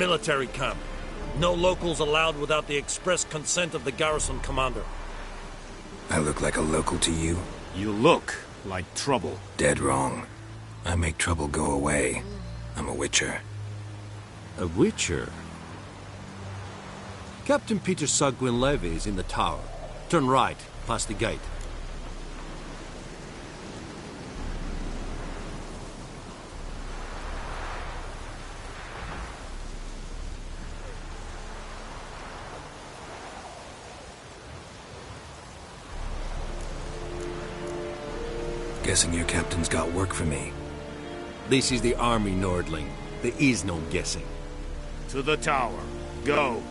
military camp. No locals allowed without the express consent of the garrison commander. I look like a local to you? You look like trouble. Dead wrong. I make trouble go away. I'm a witcher. A witcher? Captain Peter Sagwin Levy is in the tower. Turn right, past the gate. Guessing your captain's got work for me. This is the army, Nordling. There is no guessing. To the tower. Go.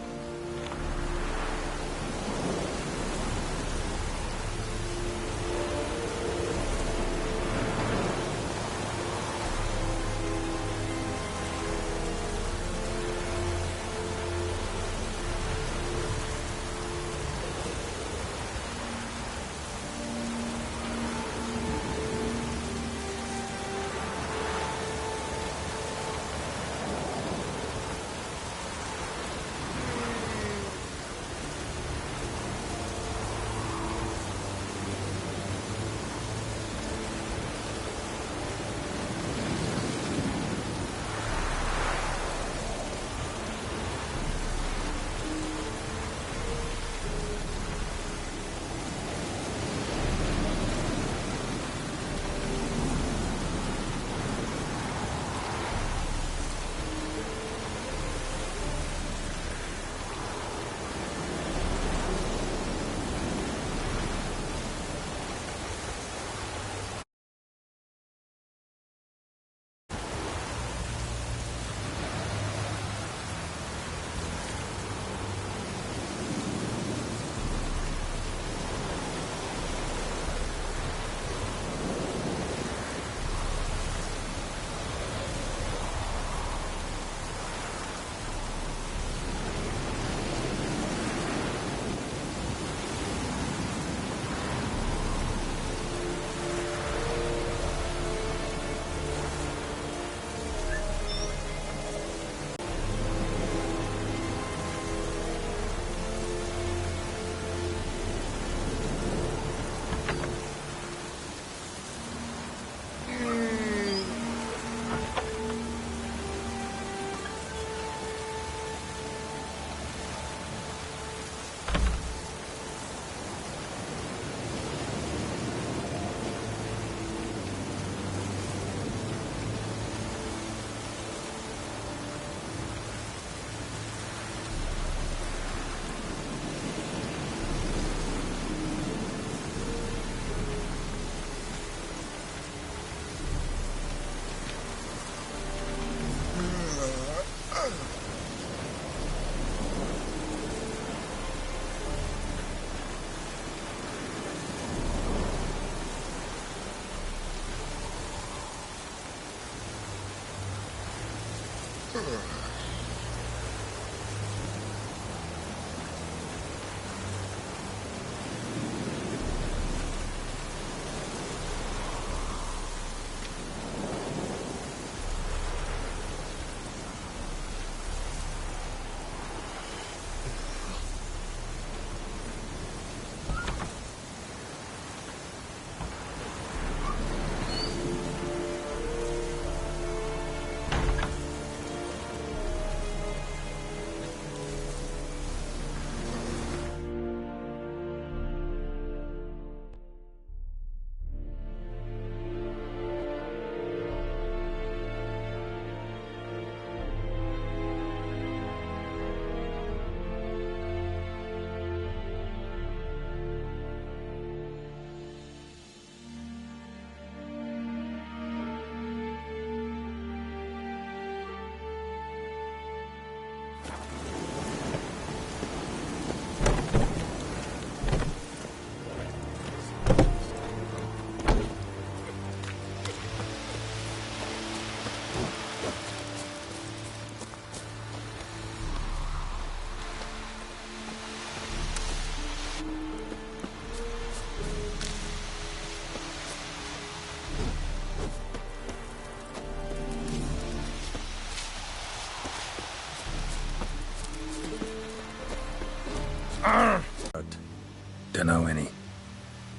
Dunno any.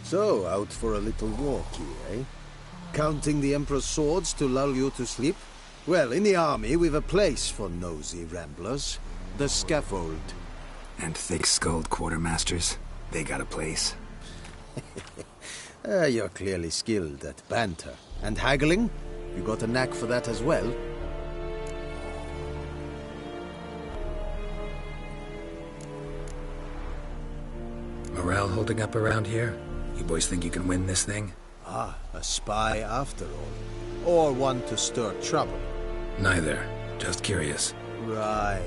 So, out for a little walk here, eh? Counting the Emperor's swords to lull you to sleep? Well, in the army, we've a place for nosy ramblers. The scaffold. And thick-skulled quartermasters, they got a place. You're clearly skilled at banter. And haggling? You got a knack for that as well? Morale holding up around here? You boys think you can win this thing? Ah, a spy after all. Or one to stir trouble. Neither. Just curious. Right.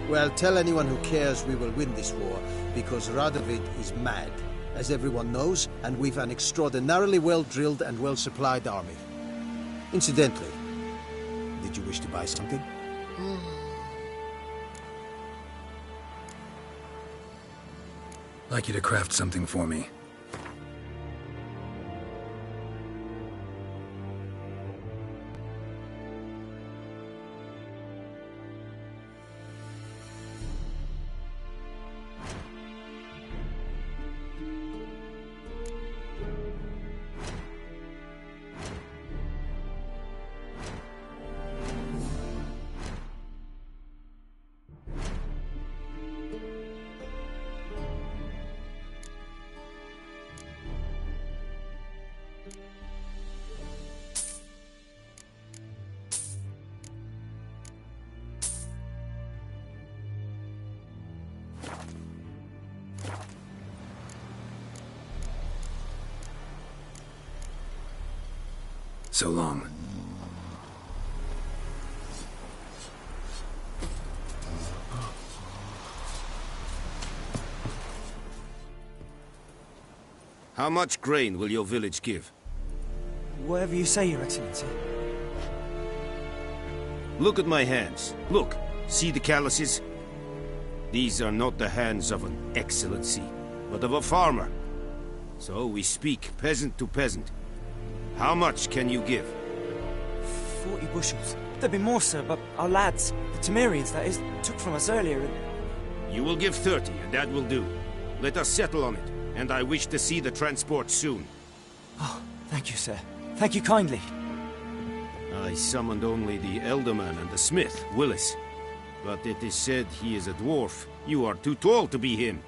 Well, tell anyone who cares we will win this war, because Radovid is mad, as everyone knows, and we've an extraordinarily well-drilled and well-supplied army. Incidentally, did you wish to buy something? Like you to craft something for me. So long. How much grain will your village give? Whatever you say, Your Excellency. Look at my hands. Look. See the calluses? These are not the hands of an excellency, but of a farmer. So we speak peasant to peasant. How much can you give? 40 bushels. There'd be more, sir, but our lads, the Temerians, that is, took from us earlier and... You will give 30, and that will do. Let us settle on it, and I wish to see the transport soon. Oh, thank you, sir. Thank you kindly. I summoned only the Elderman and the smith, Willis. But it is said he is a dwarf. You are too tall to be him.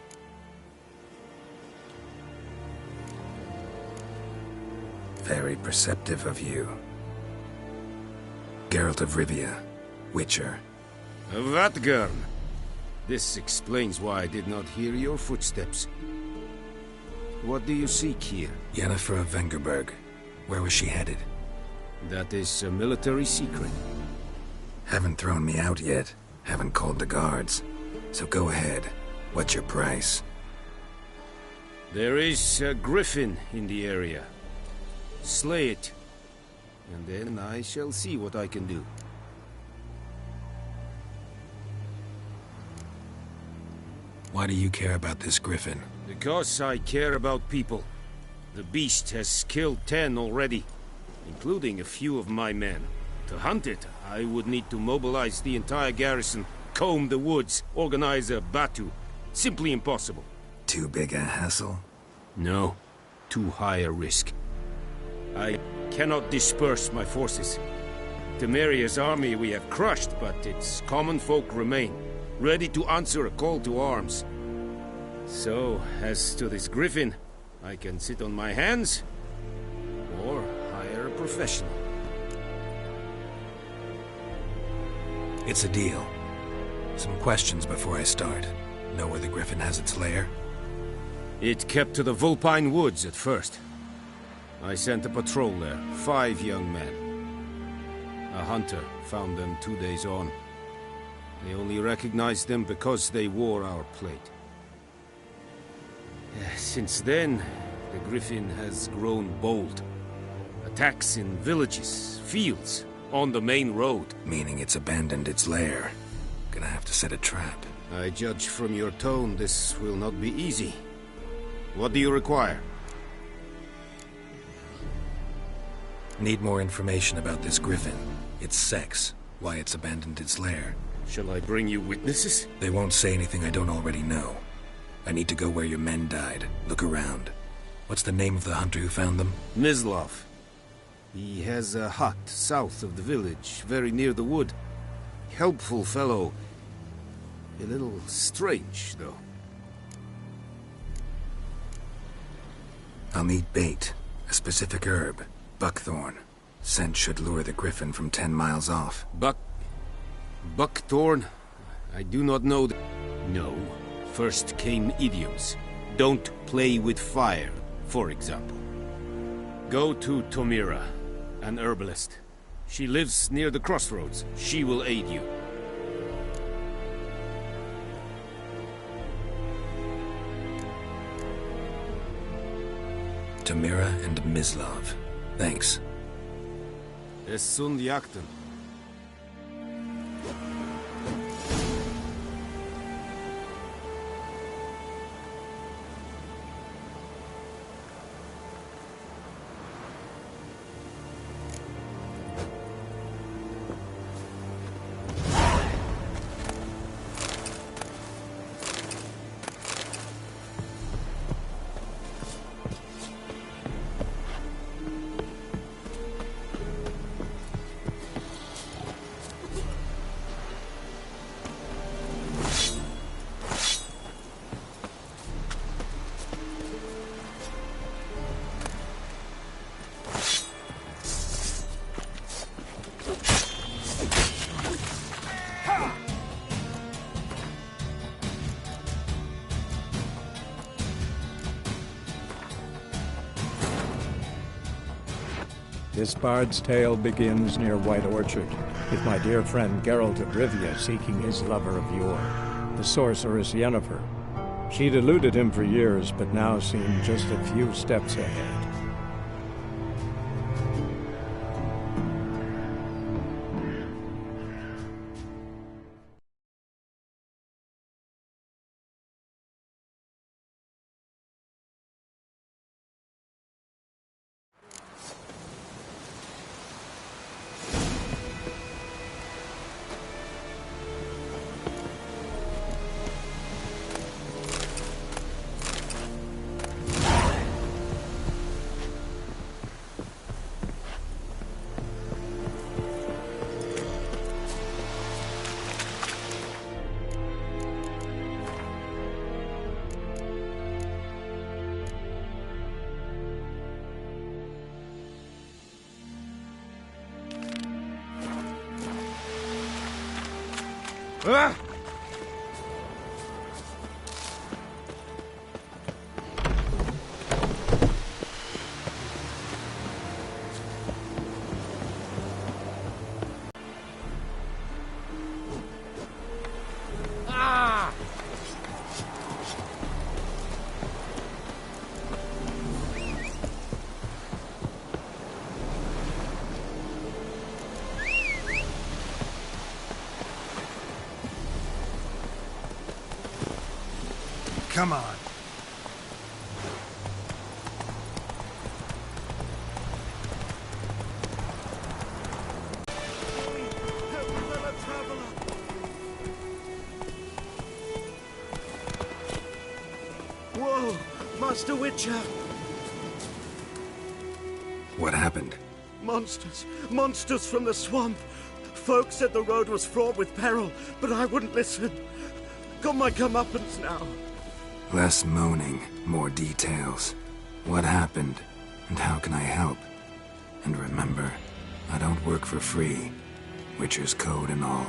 Very perceptive of you. Geralt of Rivia, Witcher. Vatgern. This explains why I did not hear your footsteps. What do you seek here? Yennefer of Vengerberg. Where was she headed? That is a military secret. Haven't thrown me out yet. Haven't called the guards. So go ahead. What's your price? There is a griffin in the area. Slay it, and then I shall see what I can do. Why do you care about this griffin? Because I care about people. The beast has killed 10 already, including a few of my men. To hunt it, I would need to mobilize the entire garrison, comb the woods, organize a batu. Simply impossible. Too big a hassle? No, too high a risk. I cannot disperse my forces. Temeria's army we have crushed, but its common folk remain, ready to answer a call to arms. So, as to this griffin, I can sit on my hands, or hire a professional. It's a deal. Some questions before I start. Know where the griffin has its lair? It kept to the Vulpine Woods at first. I sent a patrol there, 5 young men. A hunter found them 2 days on. They only recognized them because they wore our plate. Since then, the griffin has grown bold. Attacks in villages, fields, on the main road. Meaning it's abandoned its lair. Gonna have to set a trap. I judge from your tone this will not be easy. What do you require? Need more information about this griffin. Its sex, why it's abandoned its lair. Shall I bring you witnesses? They won't say anything I don't already know. I need to go where your men died. Look around. What's the name of the hunter who found them? Mislov. He has a hut south of the village, very near the wood. Helpful fellow. A little strange, though. I'll need bait. A specific herb. Buckthorn. Scent should lure the griffin from 10 miles off. Buckthorn? I do not know No. First came idioms. Don't play with fire, for example. Go to Tomira, an herbalist. She lives near the crossroads. She will aid you. Tamira and Mislov. Thanks. Es sun jakten. This bard's tale begins near White Orchard, with my dear friend Geralt of Rivia seeking his lover of yore, the sorceress Yennefer. She'd eluded him for years, but now seemed just a few steps ahead. Ah! Come on. Whoa, Master Witcher! What happened? Monsters! Monsters from the swamp! Folk said the road was fraught with peril, but I wouldn't listen. Got my comeuppance now. Less moaning, more details. What happened, and how can I help? And remember, I don't work for free. Witcher's code and all.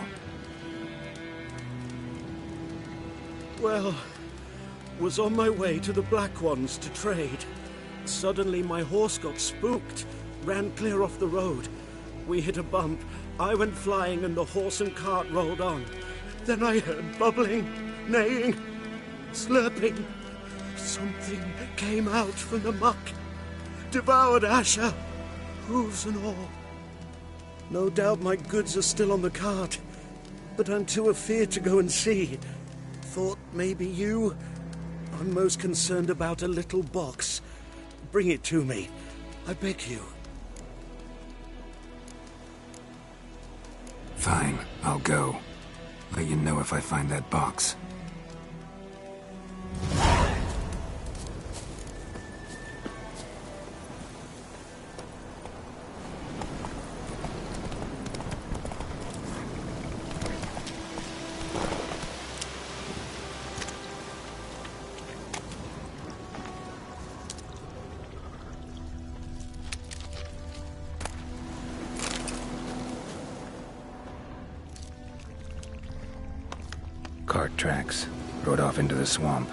Well, was on my way to the Black Ones to trade. Suddenly my horse got spooked, ran clear off the road. We hit a bump, I went flying and the horse and cart rolled on. Then I heard bubbling, neighing, slurping. Something came out from the muck, devoured Asher, hooves and all. No doubt my goods are still on the cart, but I'm too afeard to go and see. Thought maybe you... I'm most concerned about a little box. Bring it to me, I beg you. Fine, I'll go. Let you know if I find that box. Cart tracks. Rode off into the swamp.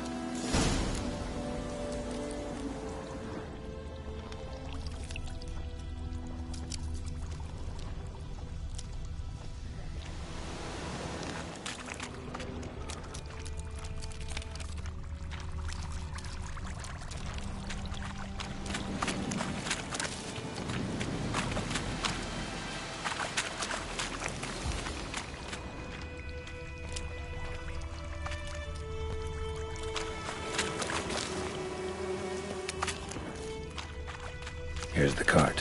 Here's the cart.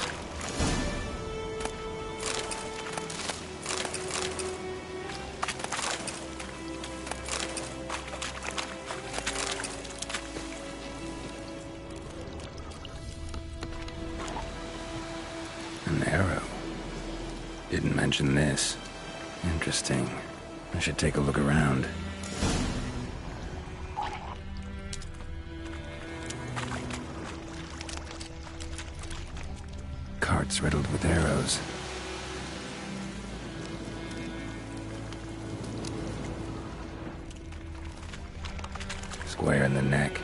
An arrow. Didn't mention this. Interesting. I should take a look around. Carts riddled with arrows. Square in the neck.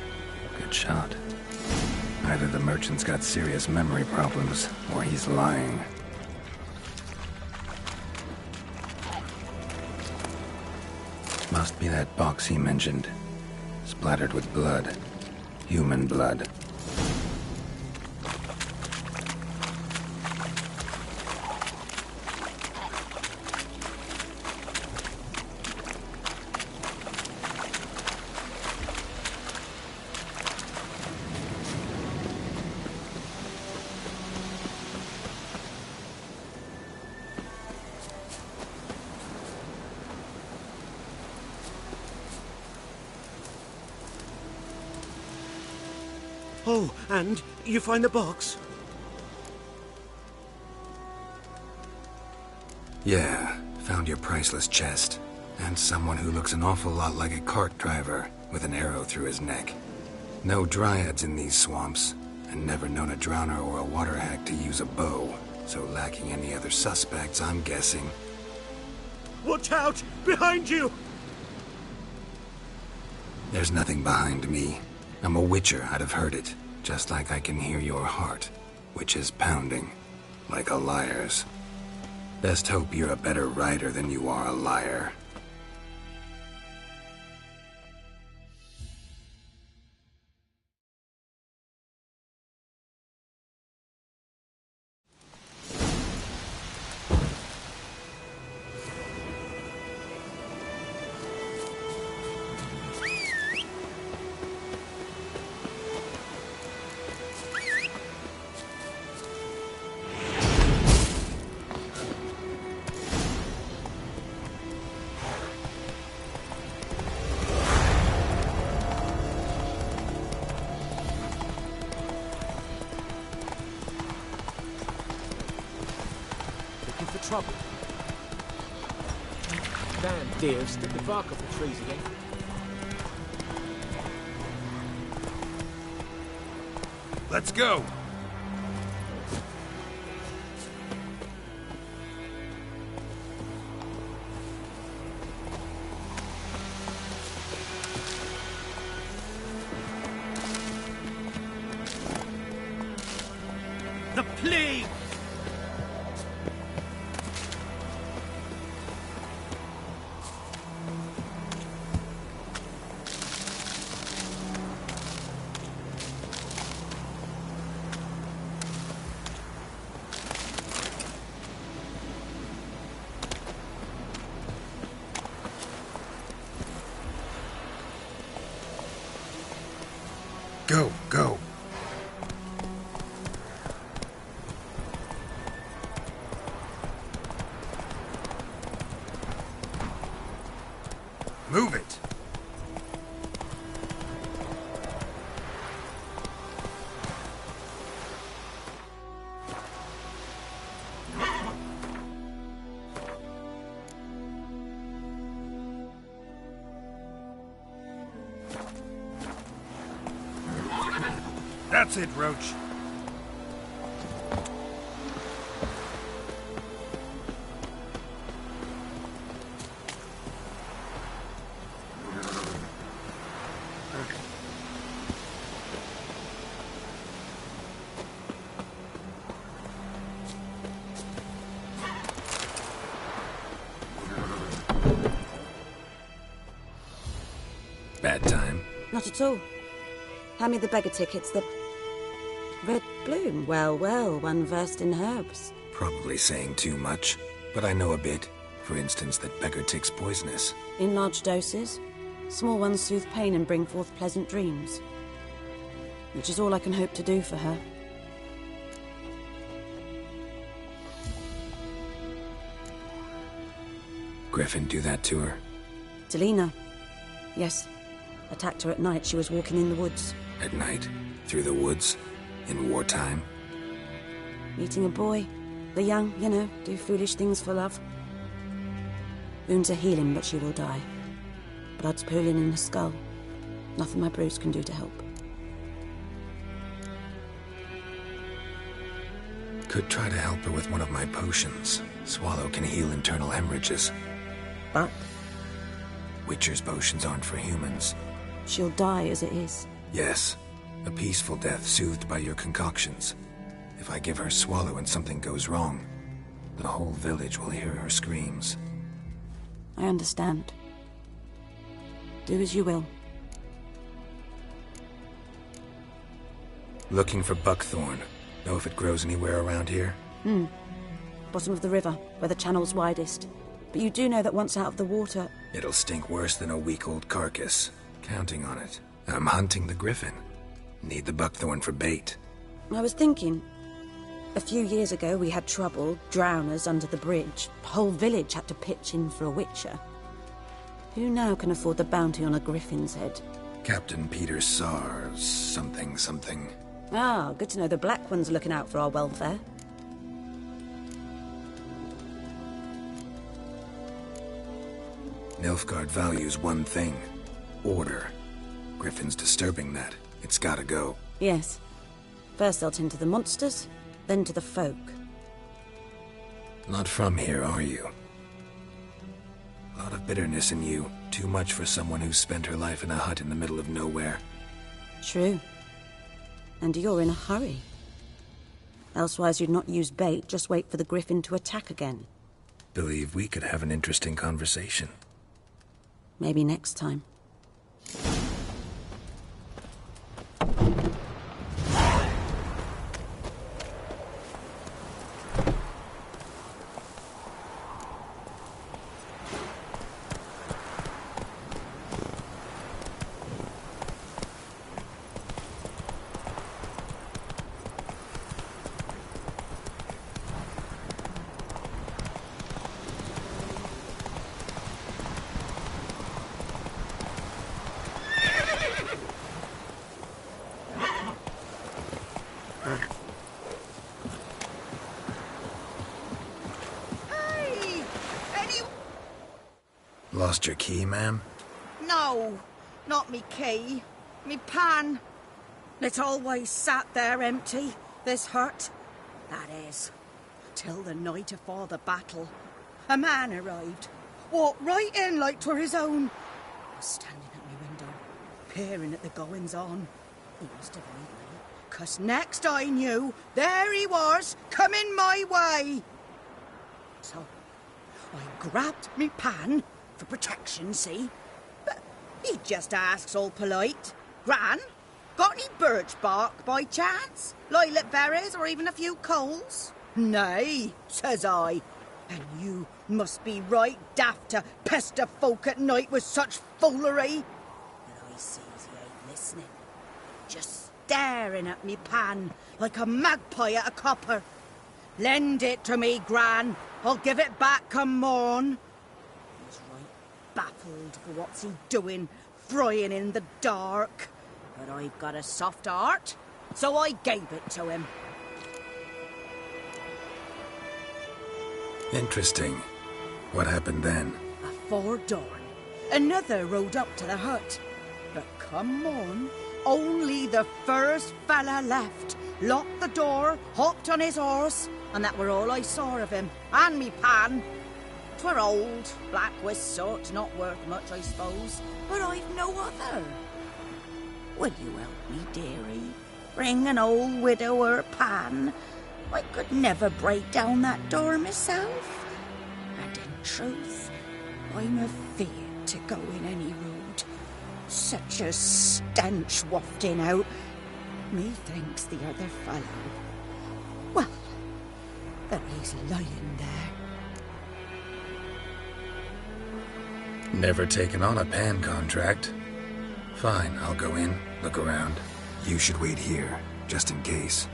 Good shot. Either the merchant's got serious memory problems, or he's lying. Must be that box he mentioned. Splattered with blood. Human blood. Oh, and you find the box? Yeah, found your priceless chest. And someone who looks an awful lot like a cart driver, with an arrow through his neck. No dryads in these swamps, and never known a drowner or a water hack to use a bow. So lacking any other suspects, I'm guessing. Watch out! Behind you! There's nothing behind me. I'm a witcher, I'd have heard it. Just like I can hear your heart, which is pounding. Like a liar's. Best hope you're a better rider than you are a liar. For trouble. Damn deer, stick the bark off the trees again. Let's go! The plague! Go, go. Move it. That's it, Roach. Bad time? Not at all. Hand me the beggar tickets, the red bloom. Well, well, one versed in herbs. Probably saying too much, but I know a bit. For instance, that beggar tick's poisonous. In large doses. Small ones soothe pain and bring forth pleasant dreams. Which is all I can hope to do for her. Griffin do that to her? Delina. Yes. Attacked her at night. She was walking in the woods. At night? Through the woods? In wartime? Meeting a boy. The young, you know, do foolish things for love. Wounds are healing, but she will die. Blood's pooling in the skull. Nothing my brews can do to help. Could try to help her with one of my potions. Swallow can heal internal hemorrhages. But Witcher's potions aren't for humans. she'll die as it is. Yes. A peaceful death soothed by your concoctions. If I give her Swallow and something goes wrong, the whole village will hear her screams. I understand. Do as you will. Looking for buckthorn. Know if it grows anywhere around here? Bottom of the river, where the channel's widest. But you do know that once out of the water... It'll stink worse than a week-old carcass. Counting on it. I'm hunting the griffin. Need the buckthorn for bait. I was thinking... A few years ago we had trouble, drowners under the bridge. The whole village had to pitch in for a witcher. Who now can afford the bounty on a griffin's head? Captain Peter Sars, something. Ah, good to know the Black One's looking out for our welfare. Nilfgaard values one thing. Order. Griffin's disturbing that. It's gotta go. Yes. First they'll tend to the monsters, then to the folk. Not from here, are you? A lot of bitterness in you. Too much for someone who spent her life in a hut in the middle of nowhere. True. And you're in a hurry. Elsewise you'd not use bait, just wait for the griffin to attack again. Believe we could have an interesting conversation. Maybe next time. Lost your key, ma'am? No, not me key. Me pan. It always sat there empty, this hut. That is, till the night afore the battle. A man arrived, walked right in like 'twere his own. I was standing at my window, peering at the goings-on. He must have heard me, 'cause next I knew, there he was, coming my way. So, I grabbed me pan, for protection, see? But he just asks all polite, Gran, got any birch bark by chance? Lilac berries or even a few coals? Nay, says I. And you must be right daft to pester folk at night with such foolery. But I sees he ain't listening. Just staring at me pan like a magpie at a copper. Lend it to me, Gran. I'll give it back come morn. Baffled for what's he doing, frying in the dark. But I've got a soft heart, so I gave it to him. Interesting. What happened then? Afore dawn, another rode up to the hut. But come morn, only the first fella left, locked the door, hopped on his horse, and that were all I saw of him, and me pan. 'Twere old, black with soot, not worth much, I suppose, but I've no other. Will you help me, dearie? Bring an old widower pan. I could never break down that door myself. And in truth, I'm afeard to go in any road. Such a stench wafting out. Methinks the other fellow. Well, there he's lying there. Never taken on a pan contract. Fine, I'll go in, look around. You should wait here, just in case.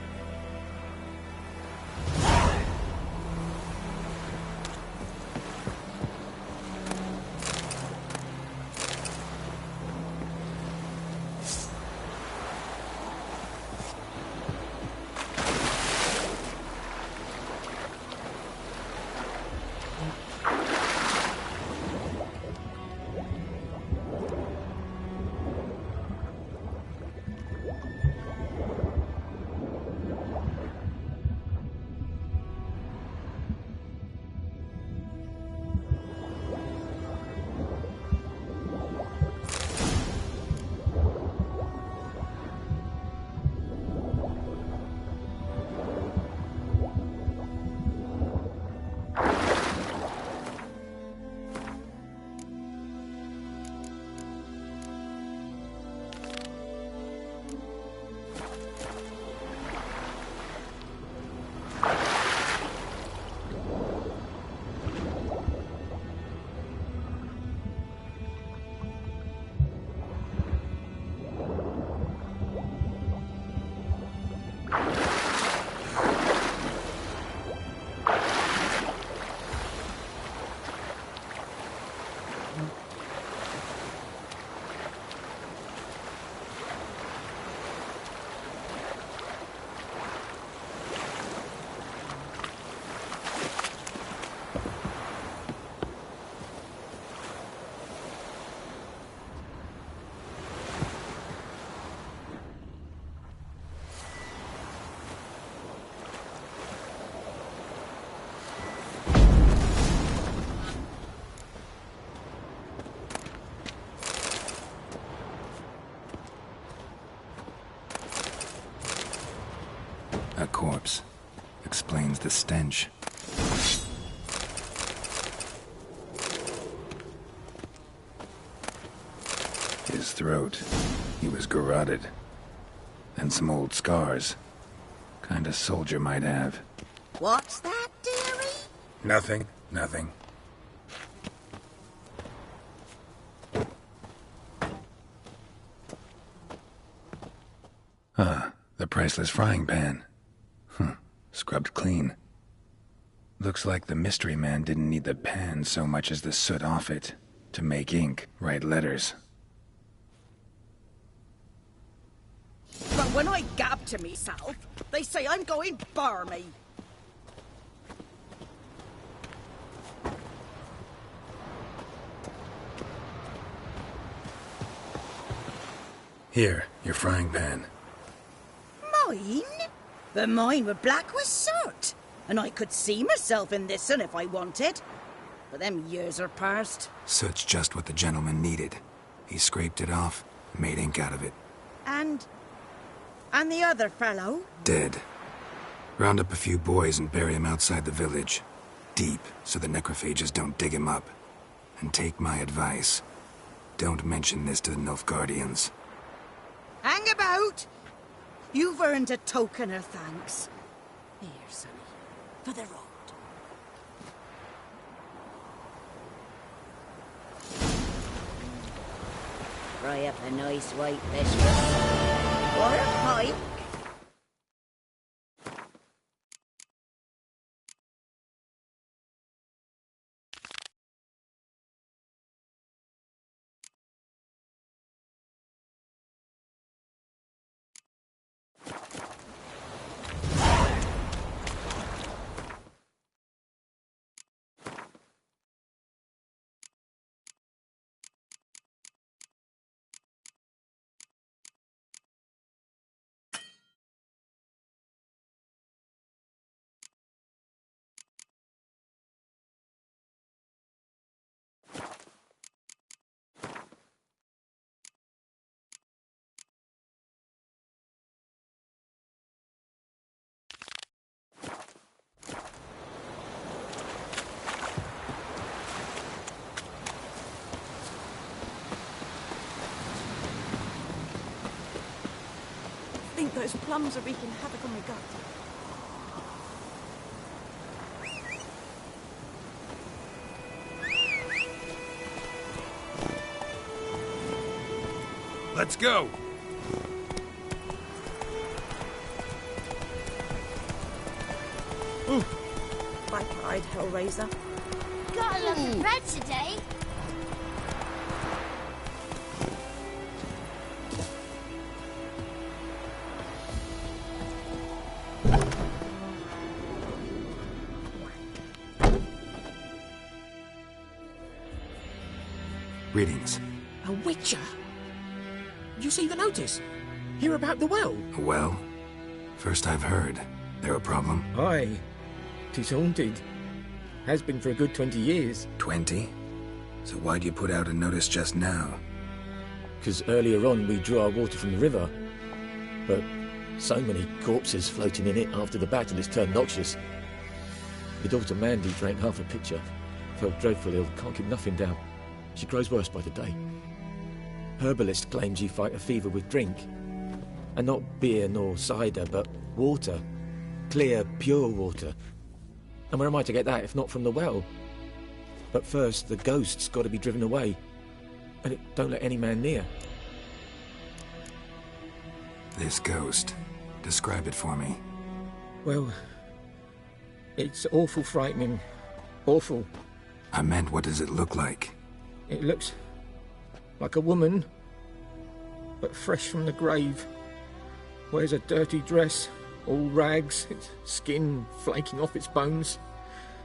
A corpse. Explains the stench. His throat. He was garroted. And some old scars. Kind of soldier might have. What's that, dearie? Nothing. Nothing. Ah, the priceless frying pan. Scrubbed clean. Looks like the mystery man didn't need the pan so much as the soot off it to make ink, write letters. But when I gab to myself, they say I'm going barmy. Here, your frying pan. Mine? But mine were black with soot. And I could see myself in this one if I wanted. But them years are past. Soot's just what the gentleman needed. He scraped it off, made ink out of it. And the other fellow? Dead. Round up a few boys and bury him outside the village. Deep, so the necrophages don't dig him up. And take my advice. Don't mention this to the Nilfgaardians. Hang about! You've earned a token of thanks. Here, sonny, for the road. Fry up a nice white biscuit. Or a pipe. think those plums are wreaking havoc on my gut. Let's go! Bright-eyed Hellraiser. Gotta love the bread today. Greetings. A witcher? You see the notice? Hear about the well? A well? First I've heard. There a problem? Aye. 'Tis haunted. Has been for a good 20 years. 20? So why'd you put out a notice just now? 'Cause earlier on we drew our water from the river. But so many corpses floating in it after the battle it's turned noxious. My daughter Mandy drank half a pitcher. Felt dreadful ill, can't keep nothing down. She grows worse by the day. Herbalist claims you fight a fever with drink. And not beer nor cider, but water. Clear, pure water. And where am I to get that if not from the well? But first, the ghost's got to be driven away. And it don't let any man near. This ghost. Describe it for me. Well, it's awful frightening. Awful. I meant, what does it look like? It looks like a woman, but fresh from the grave. Wears a dirty dress, all rags, its skin flaking off its bones,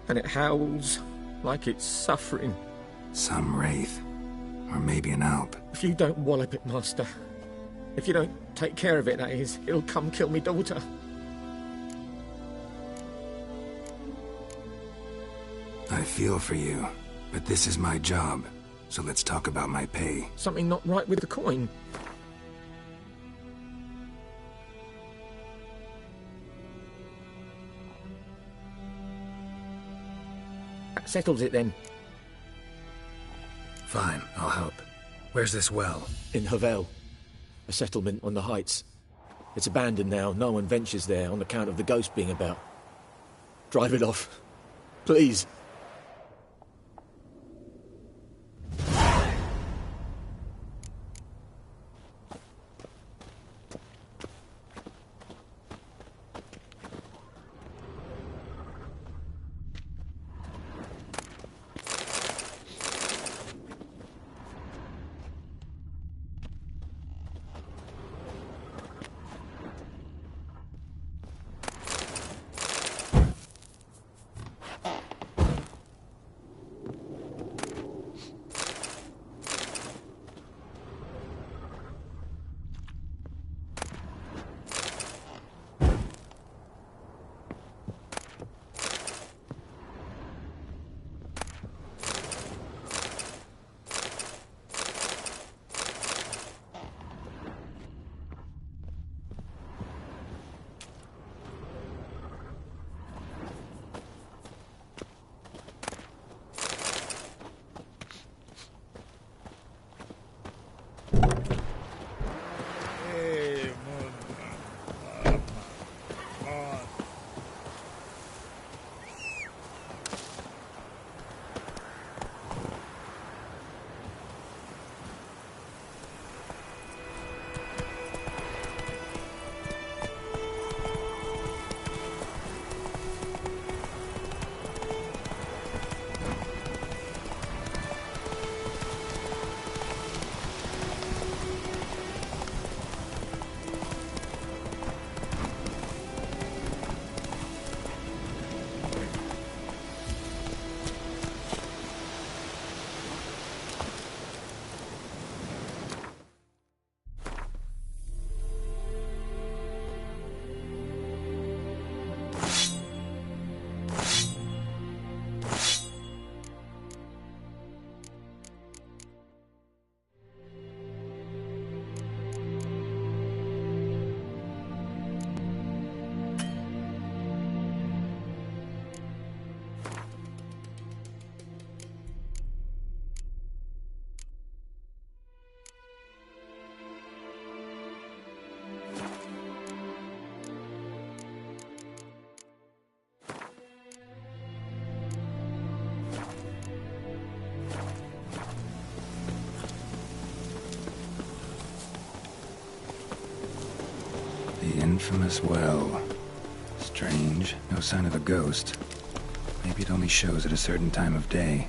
and it howls like it's suffering. Some wraith. Or maybe an alp. If you don't wallop it, Master, if you don't take care of it, that is, it'll come kill me daughter. I feel for you, but this is my job. So let's talk about my pay. Something not right with the coin. That settles it then. Fine, I'll help. Where's this well? In Havel, a settlement on the heights. It's abandoned now. No one ventures there on account of the ghost being about. Drive it off. Please. The infamous well. Strange. No sign of a ghost. Maybe it only shows at a certain time of day.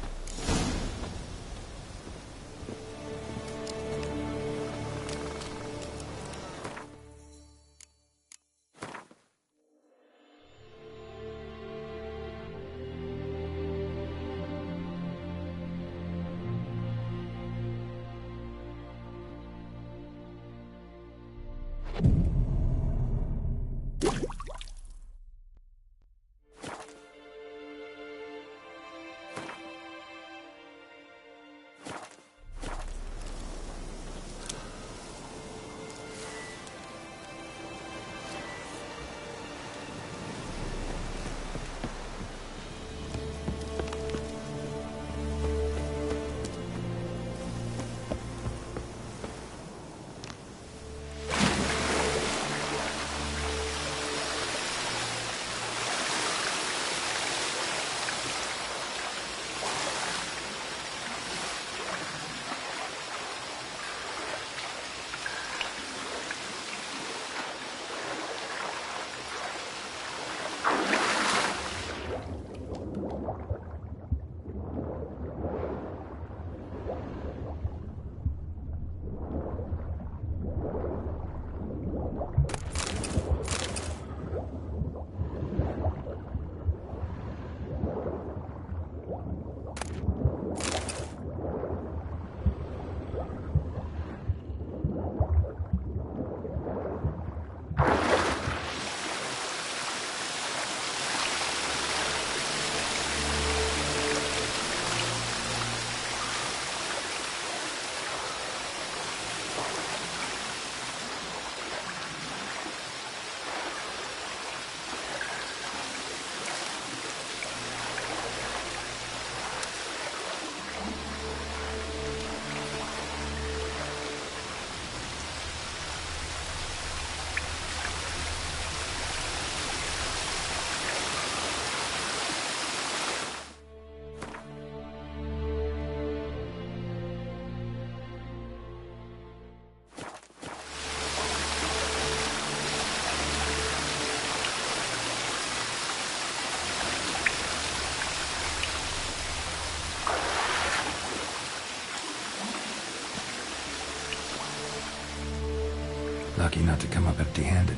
Lucky not to come up empty-handed.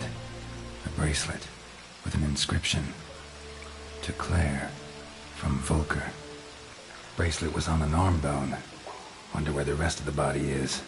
A bracelet with an inscription. To Claire, from Volker. Bracelet was on an arm bone. Wonder where the rest of the body is.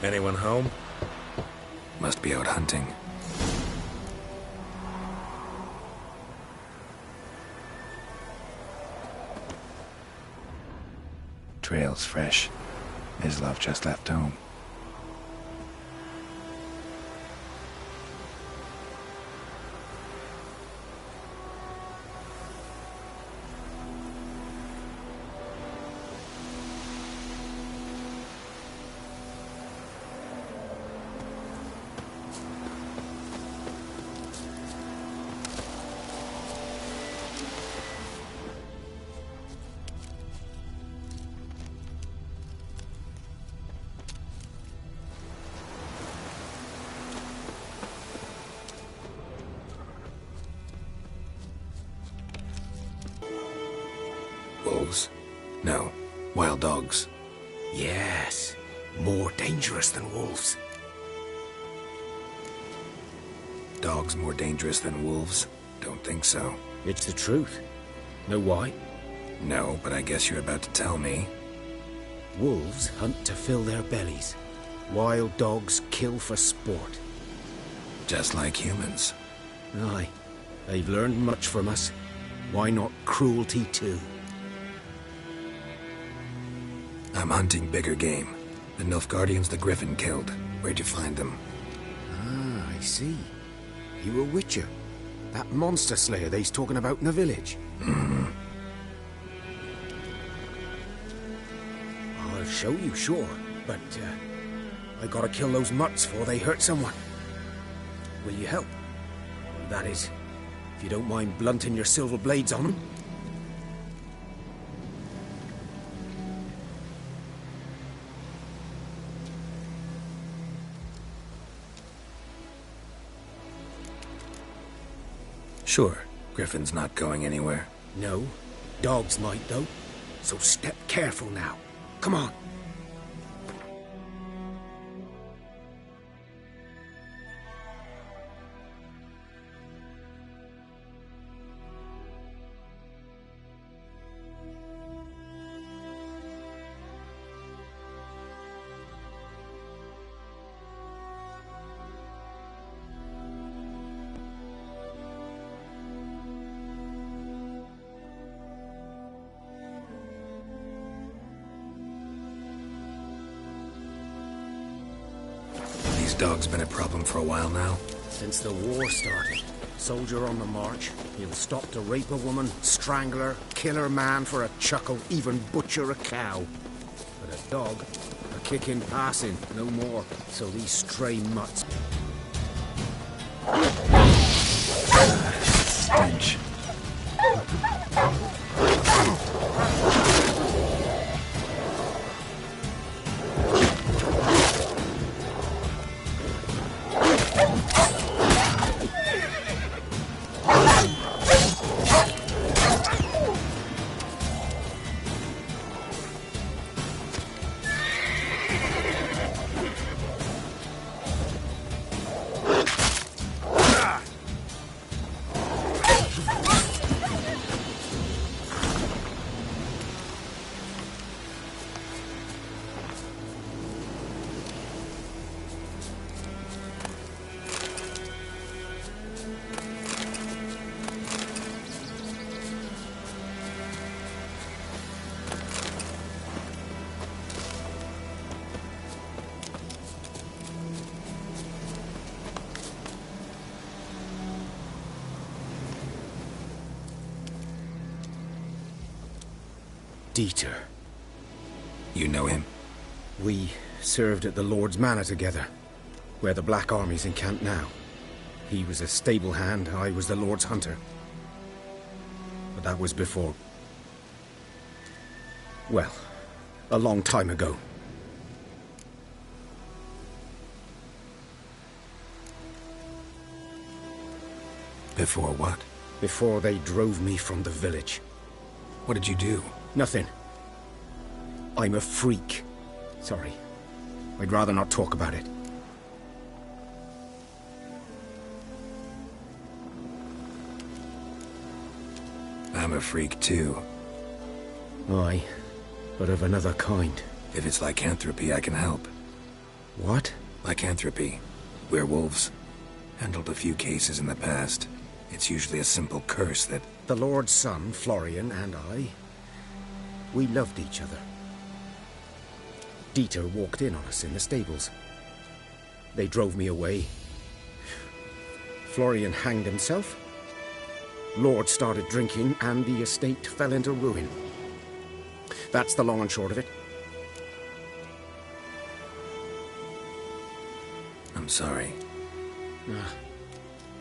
Anyone home? Must be out hunting. Trail's fresh. Islov just left home. Wolves? No. Wild dogs. Yes. More dangerous than wolves. Dogs more dangerous than wolves? Don't think so. It's the truth. Know why? No, but I guess you're about to tell me. Wolves hunt to fill their bellies. Wild dogs kill for sport. Just like humans. Aye. They've learned much from us. Why not cruelty too? I'm hunting bigger game. The Nilfgaardians the Griffin killed. Where'd you find them? Ah, I see. You a witcher. That monster slayer they's talking about in the village. Mm-hmm. I'll show you, sure. But, I gotta kill those mutts before they hurt someone. Will you help? That is, if you don't mind blunting your silver blades on them. Sure. Griffin's not going anywhere. No. Dogs might, though. So step careful now. Come on. Dog's been a problem for a while now. Since the war started. Soldier on the march. He'll stop to rape a woman, strangle her, kill her man for a chuckle, even butcher a cow. But a dog, a kick in passing, no more. So these stray mutts... Stench. Dieter. You know him? We served at the Lord's Manor together, where the Black Army's encamped now. He was a stable hand, I was the Lord's hunter. But that was before... well, a long time ago. Before what? Before they drove me from the village. What did you do? Nothing. I'm a freak. Sorry. I'd rather not talk about it. I'm a freak too. Aye, but of another kind. If it's lycanthropy, I can help. What? Lycanthropy. Werewolves. Handled a few cases in the past. It's usually a simple curse that... The Lord's son, Florian, and I, we loved each other. Dieter walked in on us in the stables. They drove me away. Florian hanged himself. Lord started drinking, and the estate fell into ruin. That's the long and short of it. I'm sorry.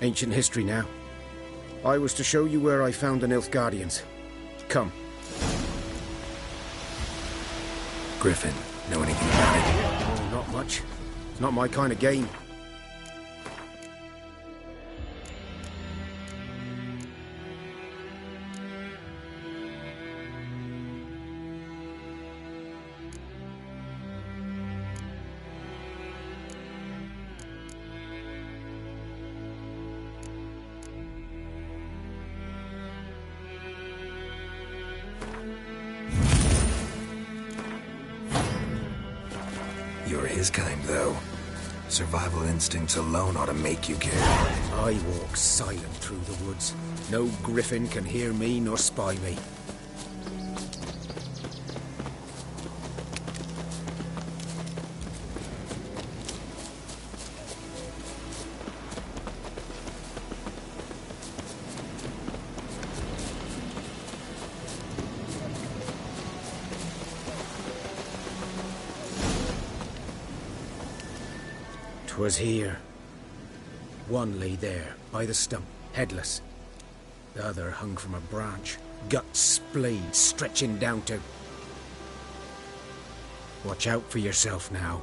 Ancient history now. I was to show you where I found the Nilfgaardians. Come. Griffin, know anything about it? Oh, not much. It's not my kind of game. You're his kind, though. Survival instincts alone ought to make you care. I walk silent through the woods. No griffin can hear me nor spy me. Was here. One lay there, by the stump, headless. The other hung from a branch, guts splayed, stretching down to... Watch out for yourself now.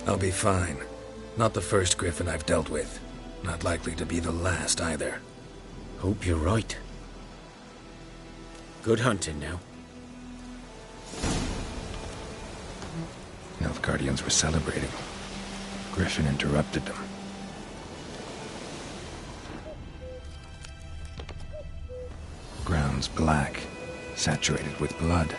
I'll be fine. Not the first griffin I've dealt with. Not likely to be the last, either. Hope you're right. Good hunting now. Nilfgaardians were celebrating. Griffin interrupted them. Ground's black, saturated with blood.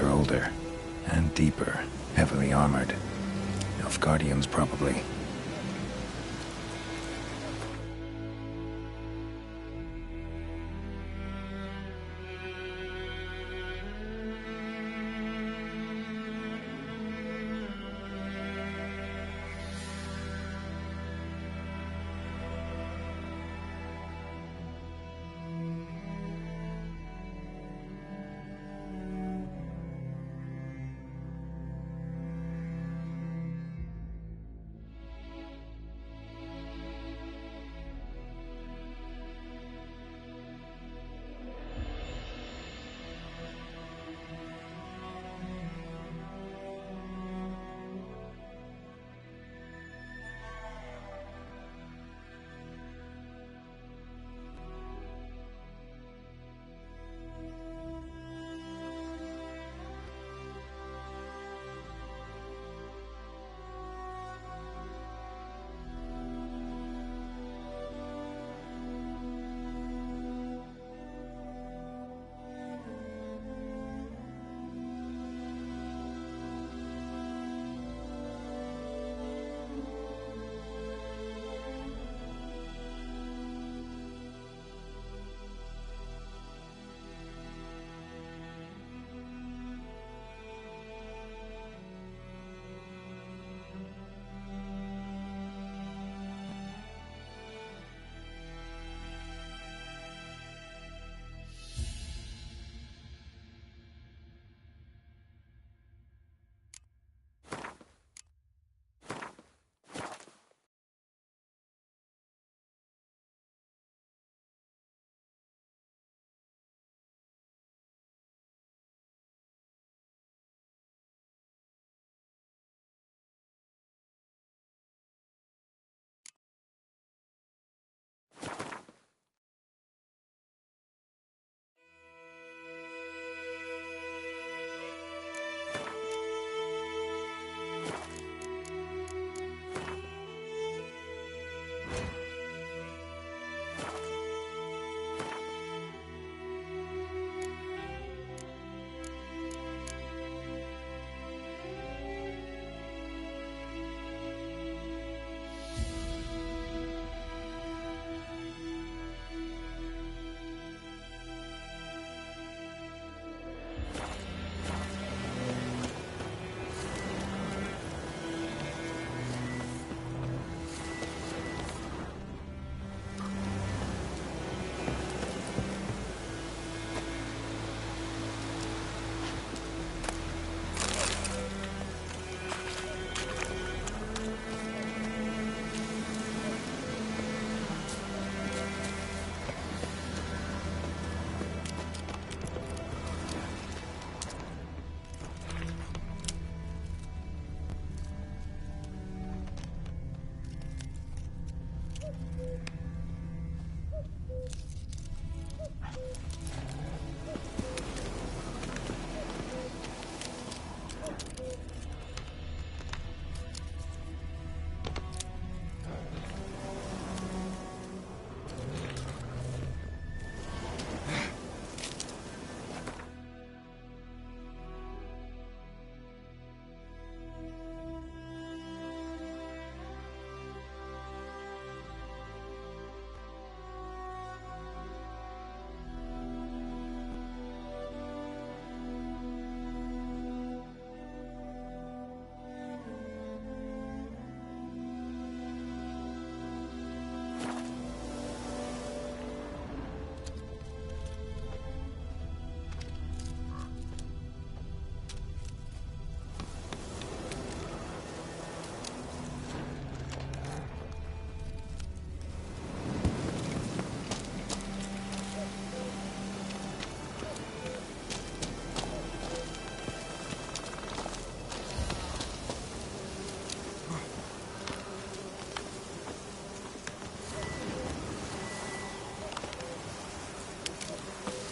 Are older and deeper, heavily armored. Nilfgaardians, probably.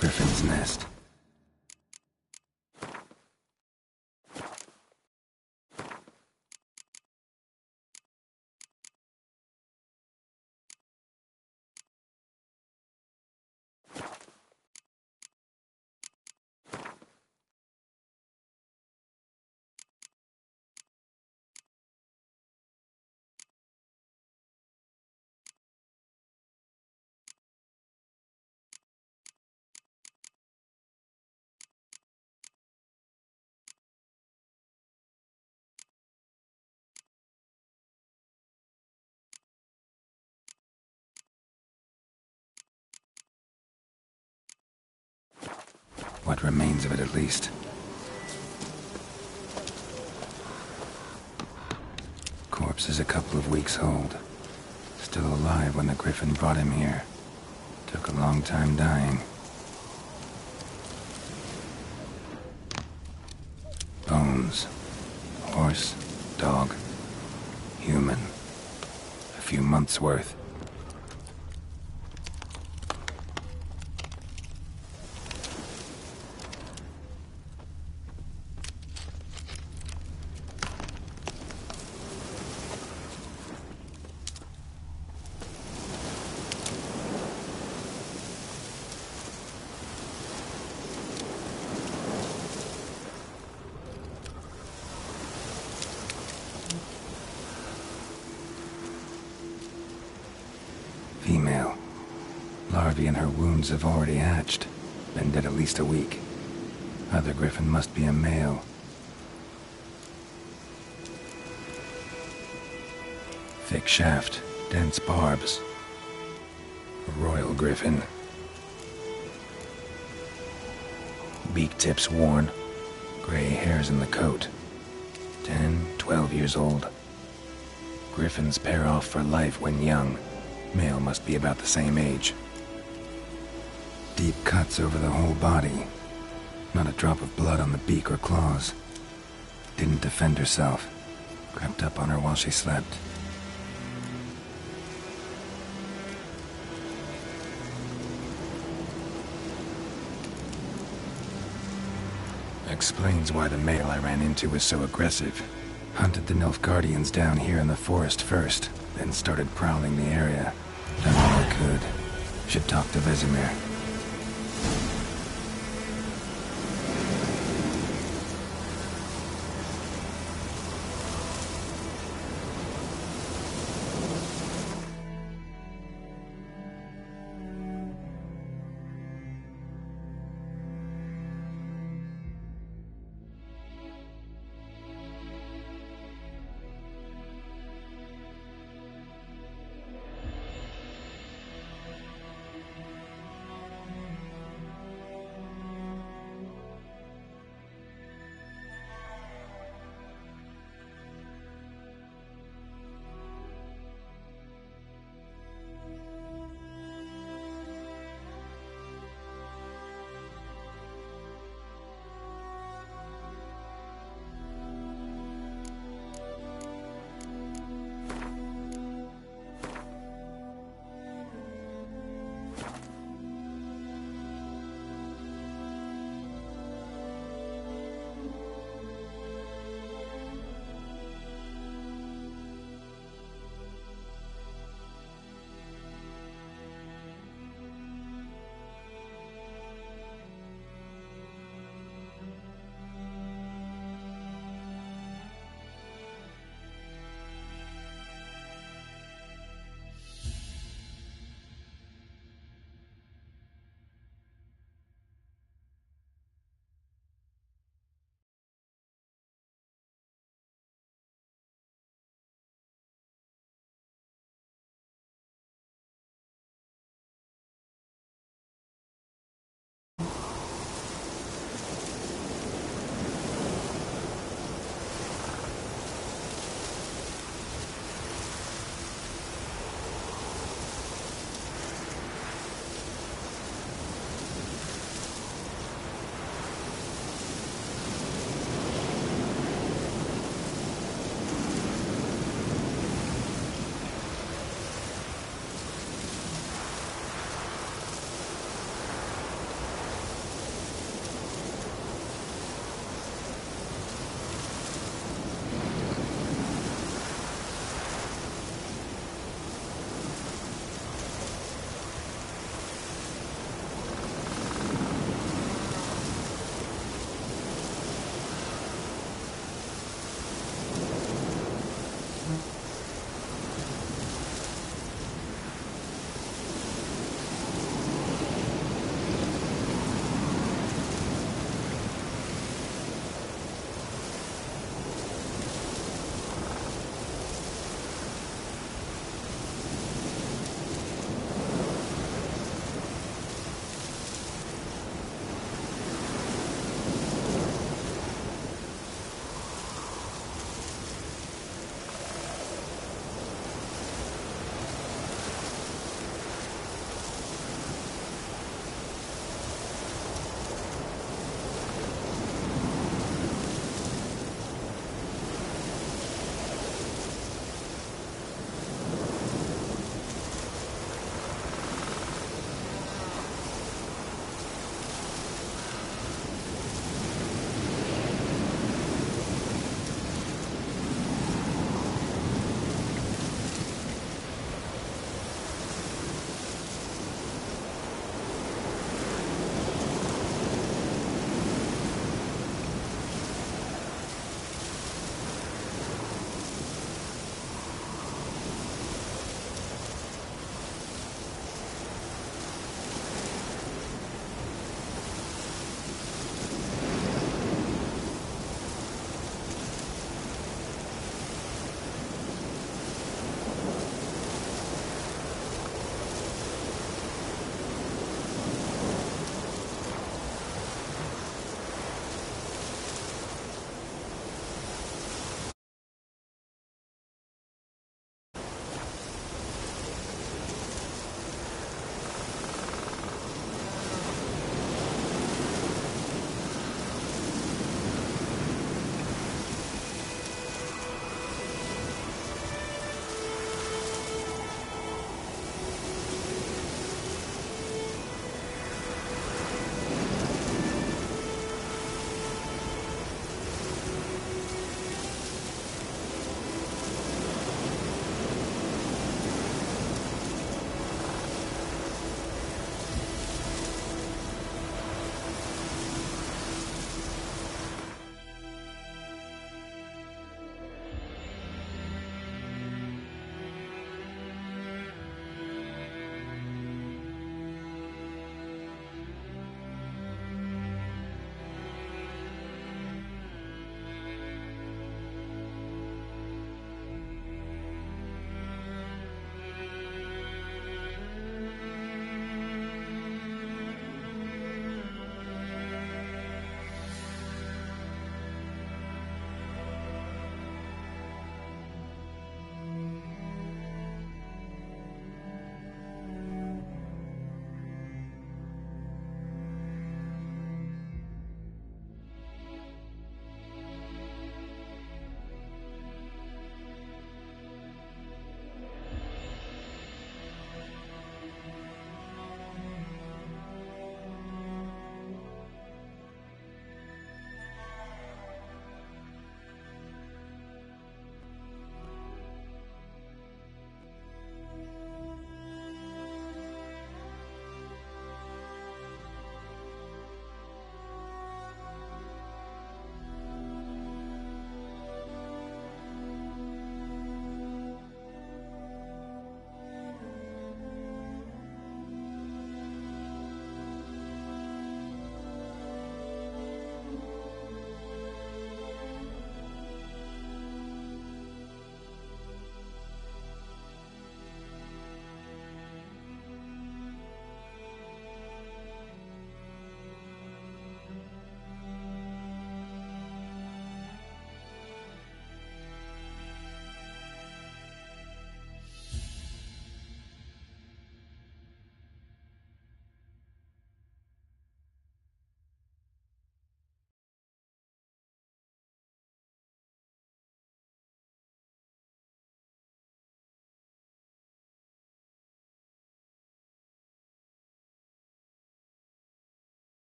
Griffin's nest. What remains of it, at least. Corpse is a couple of weeks old. Still alive when the Griffin brought him here. Took a long time dying. Bones. Horse, dog, human. A few months' worth. Female. Larvae in her wounds have already hatched. Been dead at least a week. Other Griffin must be a male. Thick shaft, dense barbs. A royal Griffin. Beak tips worn. Gray hairs in the coat. 10, 12 years old. Griffins pair off for life when young. Male must be about the same age. Deep cuts over the whole body. Not a drop of blood on the beak or claws. Didn't defend herself. Crept up on her while she slept. Explains why the male I ran into was so aggressive. Hunted the Nilfgaardians down here in the forest first, then started prowling the area. Done all I could. Should talk to Vesemir.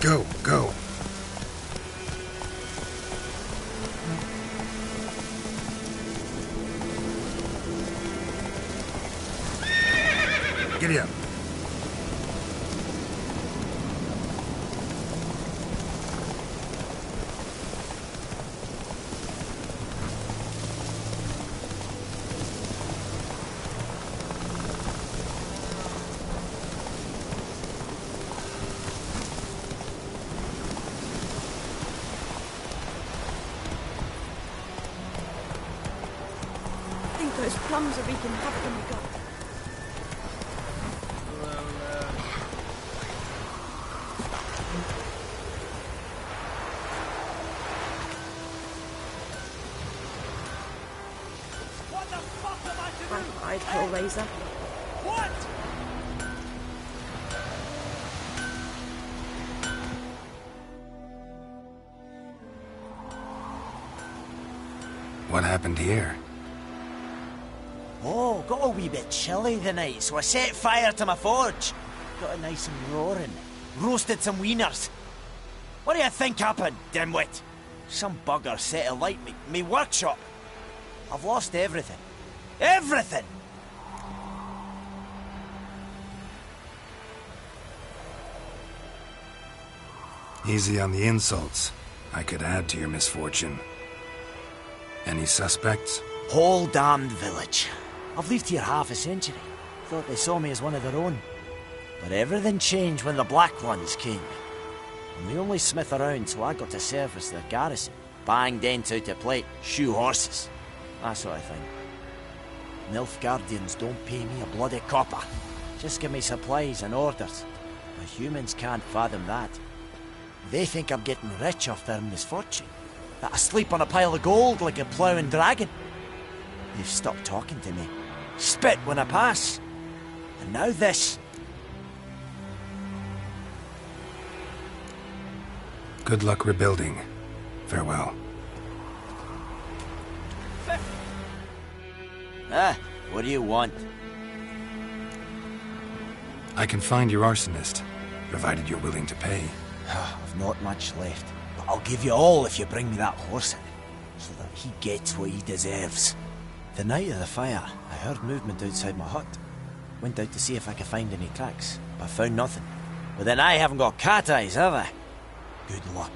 Go, go. Giddy up. I think those plums are wreaking havoc on the gut. I'd pull razor. What? What happened here? Oh, got a wee bit chilly the night, so I set fire to my forge. Got it nice and roaring. Roasted some wieners. What do you think happened, dimwit? Some bugger set alight me workshop. I've lost everything. Everything! Easy on the insults. I could add to your misfortune. Any suspects? Whole damned village. I've lived here half a century. Thought they saw me as one of their own. But everything changed when the Black Ones came. I'm the only smith around, so I got to service their garrison. Bang dents out of plate, shoe horses. That sort of thing. Nilfgaardians don't pay me a bloody copper. Just give me supplies and orders. But humans can't fathom that. They think I'm getting rich off their misfortune. That I sleep on a pile of gold like a ploughing dragon. They've stopped talking to me. Spit when I pass. And now this. Good luck rebuilding. Farewell. What do you want? I can find your arsonist, provided you're willing to pay. I've not much left, but I'll give you all if you bring me that horse in, so that he gets what he deserves. The night of the fire, I heard movement outside my hut. Went out to see if I could find any tracks, but I found nothing. But then I haven't got cat eyes, have I? Good luck.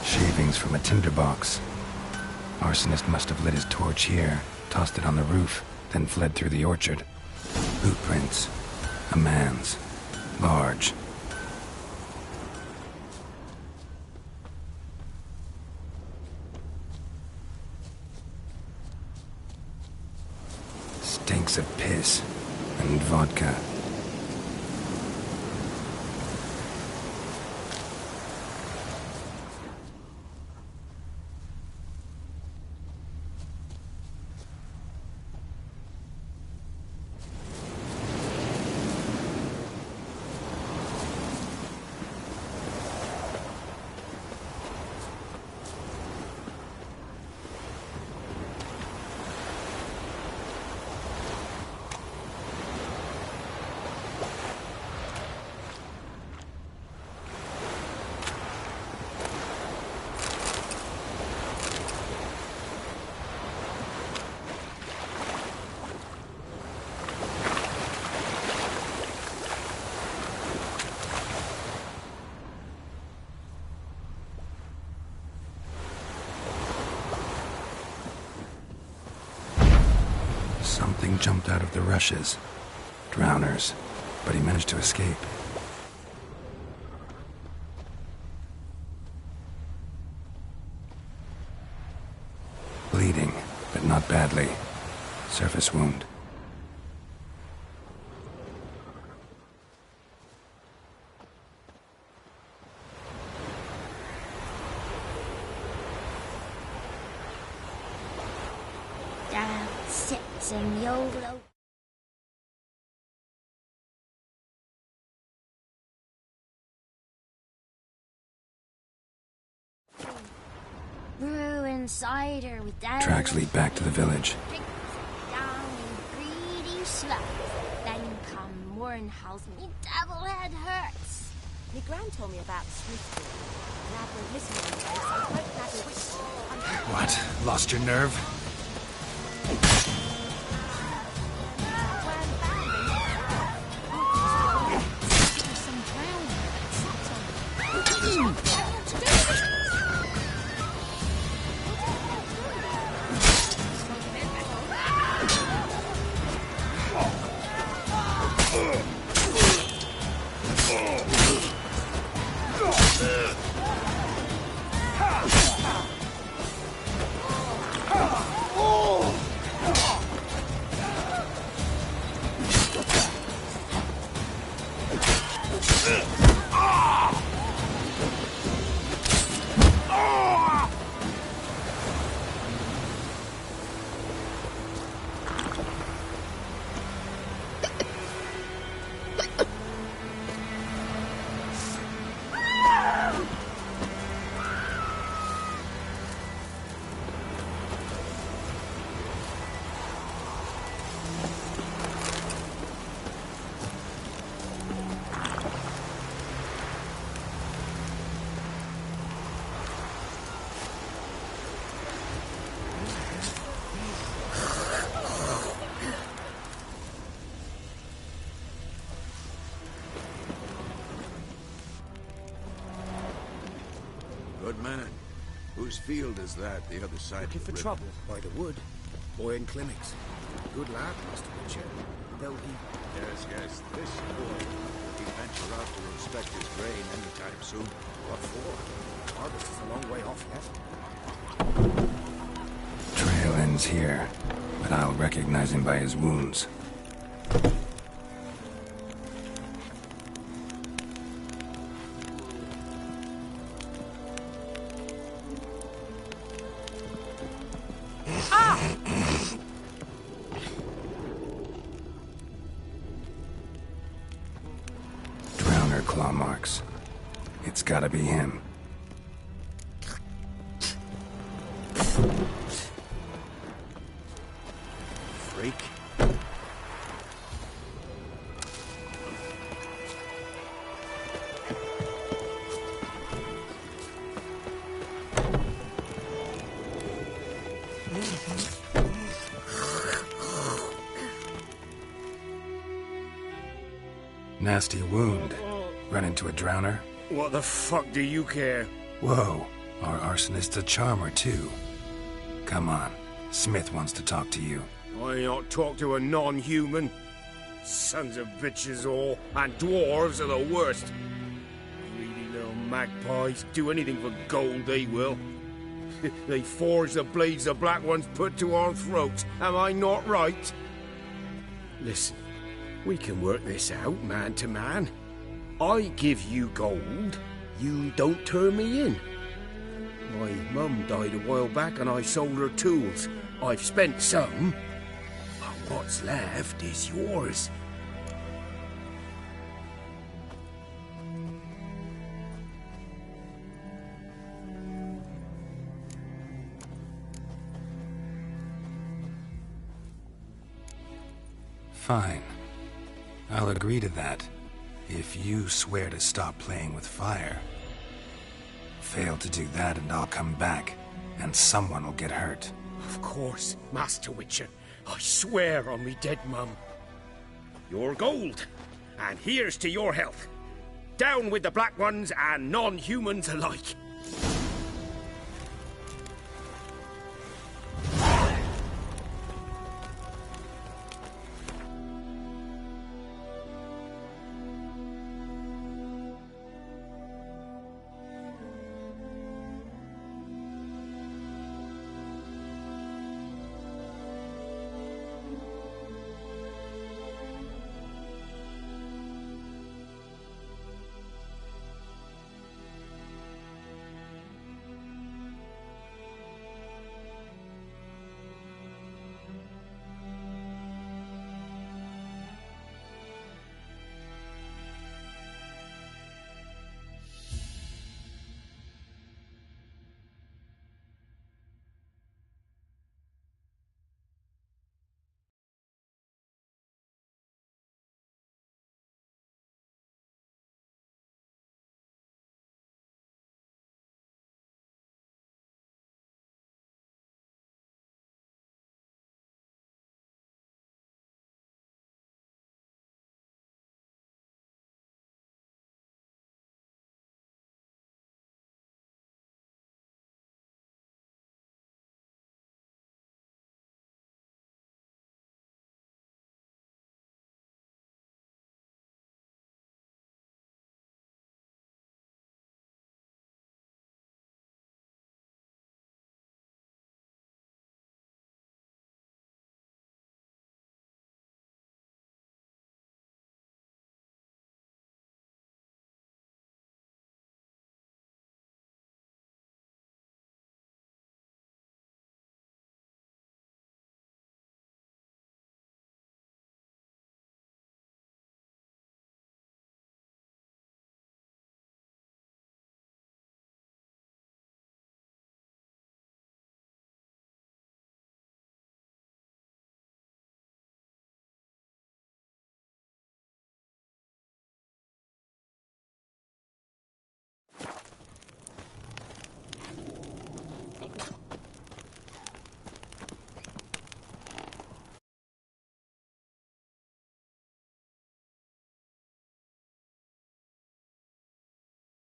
Shavings from a tinderbox. Arsonist must have lit his torch here, tossed it on the roof, then fled through the orchard. Boot prints. A man's. Large. Stinks of piss and vodka. Something jumped out of the rushes. Drowners. But he managed to escape. Bleeding, but not badly. Surface wound. Down sits in YOLO. Brewing cider with down. Tracks lead back to the village. Down in greedy slugs. Then come morn house, me devil head hurts. Me gran told me about Smithfield. And I've been listening to it, so I hope that a witch. What? Lost your nerve? Good man. Whose field is that, the other side Looking of the for river? trouble by the wood. Boy in clinics. Good lad, Master Witcher. Though he... Yes, this boy. He venture out to inspect his grain anytime soon. What for? Harvest is a long way off yet. Trail ends here, but I'll recognize him by his wounds. Drowner claw marks. It's gotta be him. Freak. Nasty wound. Run into a drowner? What the fuck do you care? Whoa, our arsonist's a charmer too. Come on, Smith wants to talk to you. I not talk to a non-human. Sons of bitches all, and dwarves are the worst. Greedy little magpies, do anything for gold they will. They forge the blades the Black Ones put to our throats, am I not right? Listen, we can work this out man to man. I give you gold, you don't turn me in. My mum died a while back and I sold her tools. I've spent some, but what's left is yours. Fine. I'll agree to that, if you swear to stop playing with fire. Fail to do that and I'll come back, and someone will get hurt. Of course, Master Witcher. I swear on me dead mum. Your gold, and here's to your health. Down with the Black Ones and non-humans alike.